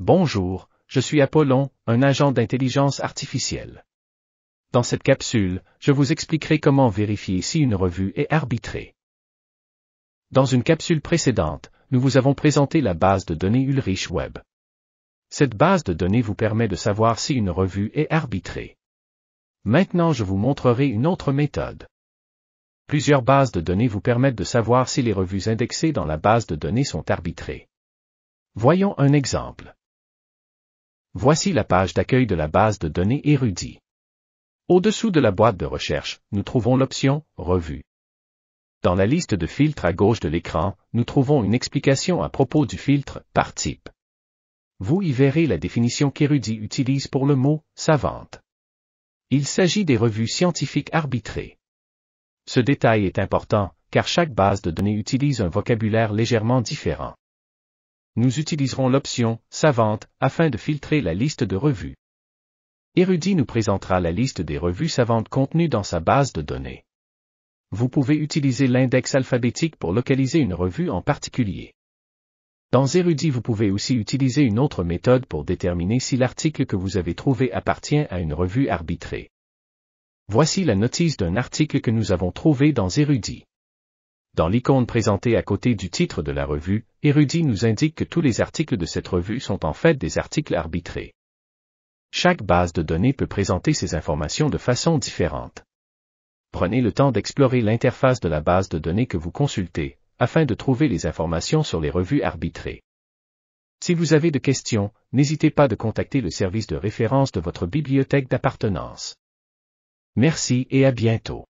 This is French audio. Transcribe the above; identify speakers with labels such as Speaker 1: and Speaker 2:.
Speaker 1: Bonjour, je suis Apollon, un agent d'intelligence artificielle. Dans cette capsule, je vous expliquerai comment vérifier si une revue est arbitrée. Dans une capsule précédente, nous vous avons présenté la base de données Ulrich Web. Cette base de données vous permet de savoir si une revue est arbitrée. Maintenant je vous montrerai une autre méthode. Plusieurs bases de données vous permettent de savoir si les revues indexées dans la base de données sont arbitrées. Voyons un exemple. Voici la page d'accueil de la base de données Érudit. Au-dessous de la boîte de recherche, nous trouvons l'option « Revue ». Dans la liste de filtres à gauche de l'écran, nous trouvons une explication à propos du filtre « Par type ». Vous y verrez la définition qu'Érudit utilise pour le mot « savante ». Il s'agit des revues scientifiques arbitrées. Ce détail est important, car chaque base de données utilise un vocabulaire légèrement différent. Nous utiliserons l'option « Savante » afin de filtrer la liste de revues. Érudit nous présentera la liste des revues savantes contenues dans sa base de données. Vous pouvez utiliser l'index alphabétique pour localiser une revue en particulier. Dans Érudit vous pouvez aussi utiliser une autre méthode pour déterminer si l'article que vous avez trouvé appartient à une revue arbitrée. Voici la notice d'un article que nous avons trouvé dans Érudit. Dans l'icône présentée à côté du titre de la revue, Érudit nous indique que tous les articles de cette revue sont en fait des articles arbitrés. Chaque base de données peut présenter ces informations de façon différente. Prenez le temps d'explorer l'interface de la base de données que vous consultez, afin de trouver les informations sur les revues arbitrées. Si vous avez de questions, n'hésitez pas de contacter le service de référence de votre bibliothèque d'appartenance. Merci et à bientôt.